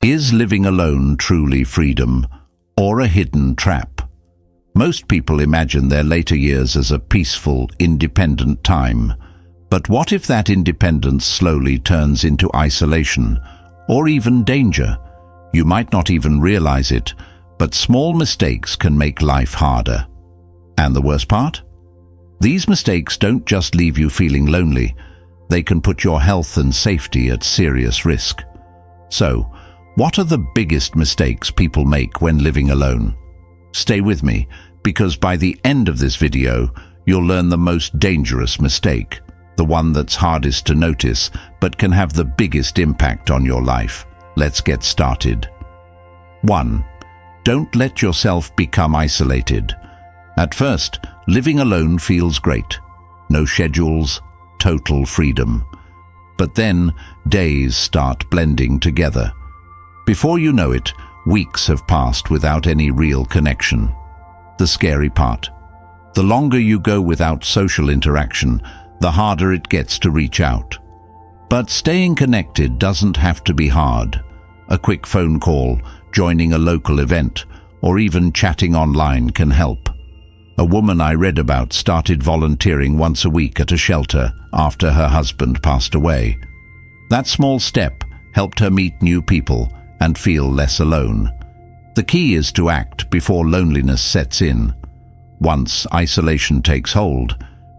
Is living alone truly freedom, or a hidden trap? Most people imagine their later years as a peaceful, independent time. But what if that independence slowly turns into isolation, or even danger? You might not even realize it, but small mistakes can make life harder. And the worst part? These mistakes don't just leave you feeling lonely, they can put your health and safety at serious risk. So, what are the biggest mistakes people make when living alone? Stay with me, because by the end of this video, you'll learn the most dangerous mistake, the one that's hardest to notice, but can have the biggest impact on your life. Let's get started. 1. Don't let yourself become isolated. At first, living alone feels great. No schedules, total freedom. But then, days start blending together. Before you know it, weeks have passed without any real connection. The scary part: the longer you go without social interaction, the harder it gets to reach out. But staying connected doesn't have to be hard. A quick phone call, joining a local event, or even chatting online can help. A woman I read about started volunteering once a week at a shelter after her husband passed away. That small step helped her meet new people and feel less alone. The key is to act before loneliness sets in. Once isolation takes hold,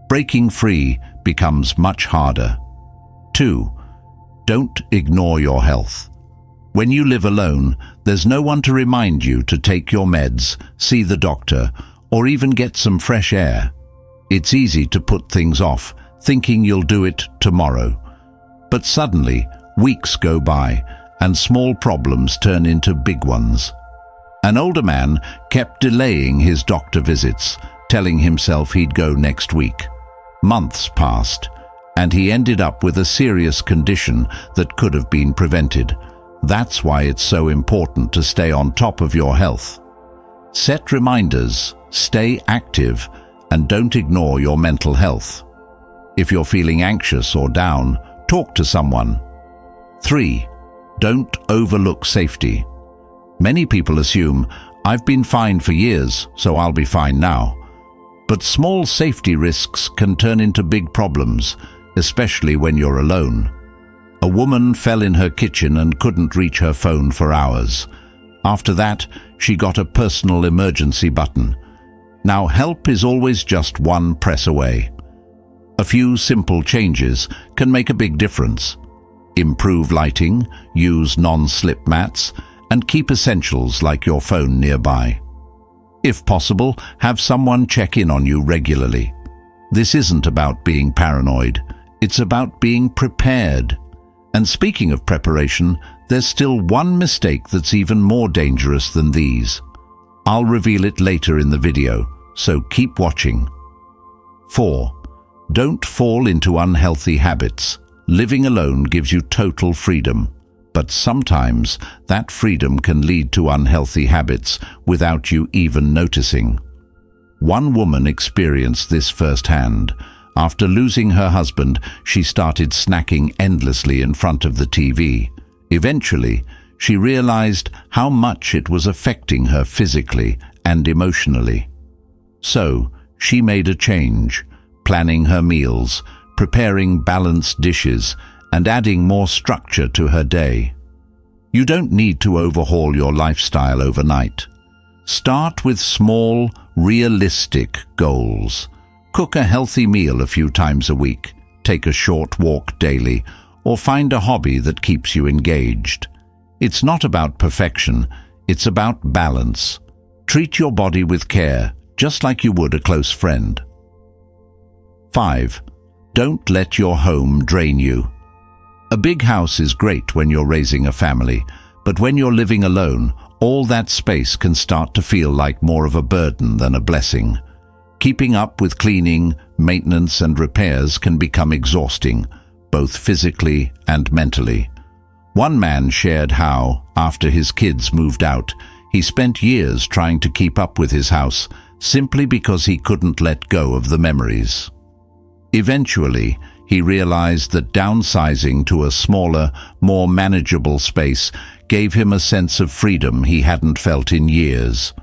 breaking free becomes much harder. 2. Don't ignore your health. When you live alone, there's no one to remind you to take your meds, see the doctor, or even get some fresh air. It's easy to put things off, thinking you'll do it tomorrow. But suddenly, weeks go by, and small problems turn into big ones. An older man kept delaying his doctor visits, telling himself he'd go next week. Months passed, and he ended up with a serious condition that could have been prevented. That's why it's so important to stay on top of your health. Set reminders, stay active, and don't ignore your mental health. If you're feeling anxious or down, talk to someone. 3. Don't overlook safety. Many people assume, I've been fine for years, so I'll be fine now. But small safety risks can turn into big problems, especially when you're alone. A woman fell in her kitchen and couldn't reach her phone for hours. After that, she got a personal emergency button. Now, help is always just one press away. A few simple changes can make a big difference. Improve lighting, use non-slip mats, and keep essentials like your phone nearby. If possible, have someone check in on you regularly. This isn't about being paranoid, it's about being prepared. And speaking of preparation, there's still one mistake that's even more dangerous than these. I'll reveal it later in the video, so keep watching. 4. Don't fall into unhealthy habits. Living alone gives you total freedom, but sometimes that freedom can lead to unhealthy habits without you even noticing. One woman experienced this firsthand. After losing her husband, she started snacking endlessly in front of the TV. Eventually, she realized how much it was affecting her physically and emotionally. So, she made a change, planning her meals, preparing balanced dishes, and adding more structure to her day. You don't need to overhaul your lifestyle overnight. Start with small, realistic goals. Cook a healthy meal a few times a week, take a short walk daily, or find a hobby that keeps you engaged. It's not about perfection, it's about balance. Treat your body with care, just like you would a close friend. 5. Don't let your home drain you. A big house is great when you're raising a family, but when you're living alone, all that space can start to feel like more of a burden than a blessing. Keeping up with cleaning, maintenance, and repairs can become exhausting, both physically and mentally. One man shared how, after his kids moved out, he spent years trying to keep up with his house simply because he couldn't let go of the memories. Eventually, He realized that downsizing to a smaller, more manageable space gave him a sense of freedom he hadn't felt in years.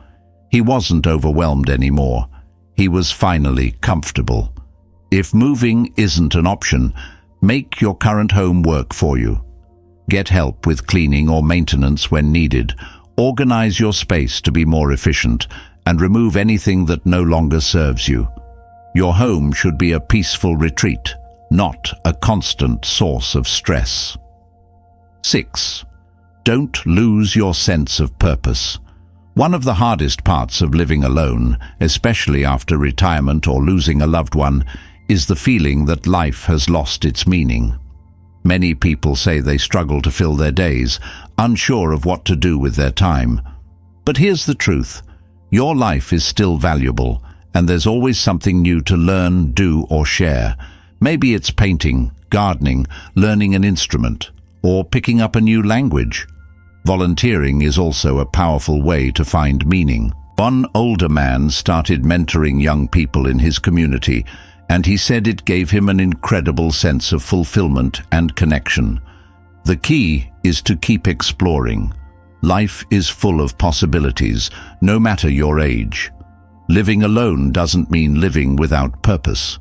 He wasn't overwhelmed anymore. He was finally comfortable. If moving isn't an option, make your current home work for you. Get help with cleaning or maintenance when needed. Organize your space to be more efficient and remove anything that no longer serves you. Your home should be a peaceful retreat, not a constant source of stress. 6. Don't lose your sense of purpose. One of the hardest parts of living alone, especially after retirement or losing a loved one, is the feeling that life has lost its meaning. Many people say they struggle to fill their days, unsure of what to do with their time. But here's the truth. Your life is still valuable, and there's always something new to learn, do, or share. Maybe it's painting, gardening, learning an instrument, or picking up a new language. Volunteering is also a powerful way to find meaning. One older man started mentoring young people in his community, and he said it gave him an incredible sense of fulfillment and connection. The key is to keep exploring. Life is full of possibilities, no matter your age. Living alone doesn't mean living without purpose.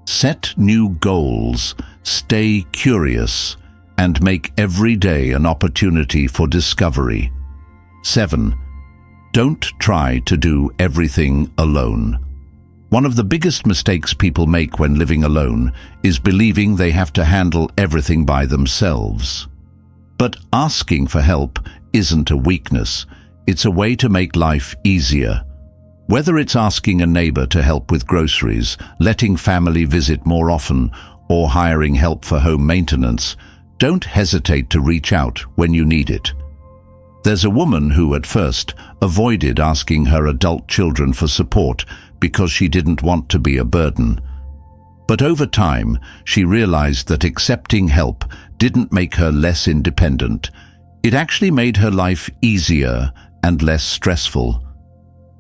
Set new goals, stay curious, and make every day an opportunity for discovery. 7. Don't try to do everything alone. One of the biggest mistakes people make when living alone is believing they have to handle everything by themselves. But asking for help isn't a weakness, it's a way to make life easier. Whether it's asking a neighbor to help with groceries, letting family visit more often, or hiring help for home maintenance, don't hesitate to reach out when you need it. There's a woman who at first avoided asking her adult children for support because she didn't want to be a burden. But over time, she realized that accepting help didn't make her less independent. It actually made her life easier and less stressful.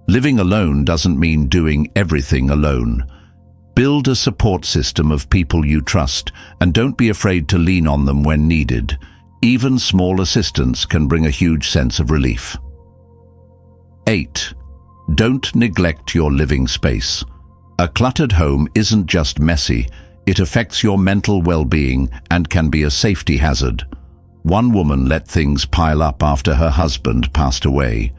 Living alone doesn't mean doing everything alone. Build a support system of people you trust, and don't be afraid to lean on them when needed. Even small assistance can bring a huge sense of relief. 8. Don't neglect your living space. A cluttered home isn't just messy, it affects your mental well-being and can be a safety hazard. One woman let things pile up after her husband passed away.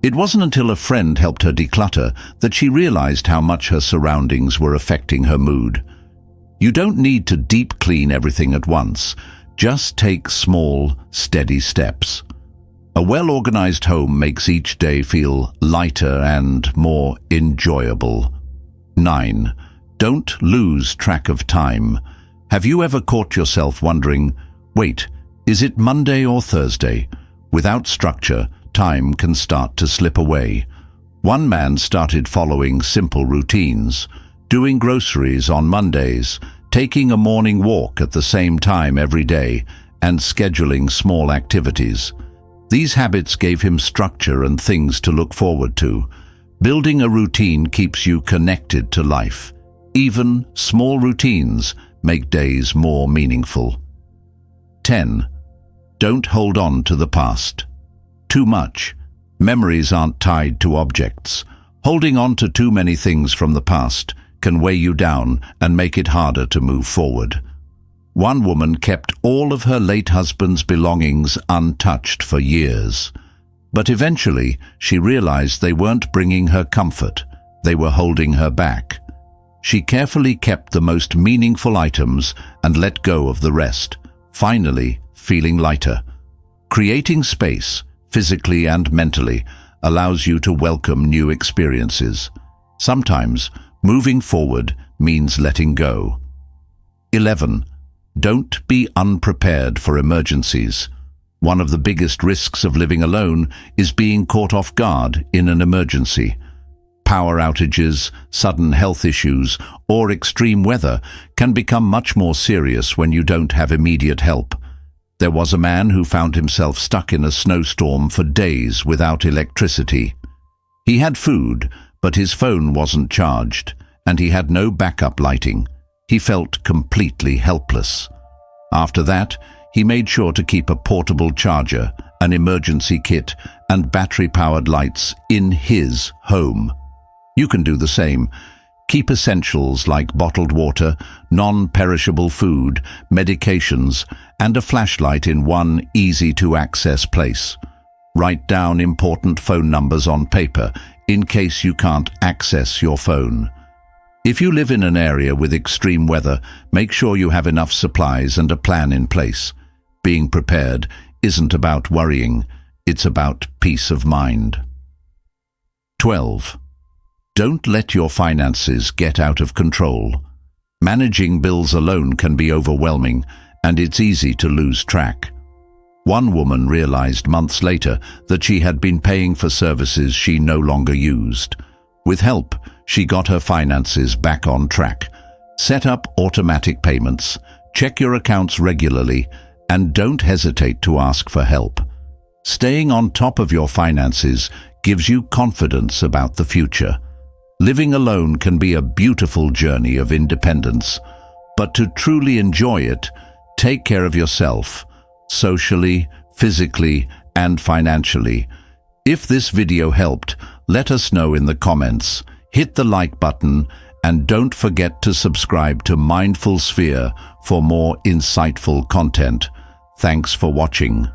It wasn't until a friend helped her declutter that she realized how much her surroundings were affecting her mood. You don't need to deep clean everything at once. Just take small, steady steps. A well-organized home makes each day feel lighter and more enjoyable. 9. Don't lose track of time. Have you ever caught yourself wondering, wait, is it Monday or Thursday? Without structure, time can start to slip away. One man started following simple routines, doing groceries on Mondays, taking a morning walk at the same time every day, and scheduling small activities. These habits gave him structure and things to look forward to. Building a routine keeps you connected to life. Even small routines make days more meaningful. 10. Don't hold on to the past. Too much. Memories aren't tied to objects. Holding on to too many things from the past can weigh you down and make it harder to move forward. One woman kept all of her late husband's belongings untouched for years. But eventually, she realized they weren't bringing her comfort. They were holding her back. She carefully kept the most meaningful items and let go of the rest, finally feeling lighter. Creating space, physically and mentally, allows you to welcome new experiences. Sometimes, moving forward means letting go. 11. Don't be unprepared for emergencies. One of the biggest risks of living alone is being caught off guard in an emergency. Power outages, sudden health issues, or extreme weather can become much more serious when you don't have immediate help. There was a man who found himself stuck in a snowstorm for days without electricity. He had food, but his phone wasn't charged, and he had no backup lighting. he felt completely helpless. After that, he made sure to keep a portable charger, an emergency kit, and battery-powered lights in his home. You can do the same. Keep essentials like bottled water, non-perishable food, medications, and a flashlight in one easy-to-access place. Write down important phone numbers on paper in case you can't access your phone. If you live in an area with extreme weather, make sure you have enough supplies and a plan in place. Being prepared isn't about worrying, it's about peace of mind. 12. Don't let your finances get out of control. Managing bills alone can be overwhelming, and it's easy to lose track. One woman realized months later that she had been paying for services she no longer used. With help, she got her finances back on track. Set up automatic payments, check your accounts regularly, and don't hesitate to ask for help. Staying on top of your finances gives you confidence about the future. Living alone can be a beautiful journey of independence, but to truly enjoy it, take care of yourself, socially, physically, and financially. If this video helped, let us know in the comments. Hit the like button and don't forget to subscribe to Mindful Sphere for more insightful content. Thanks for watching.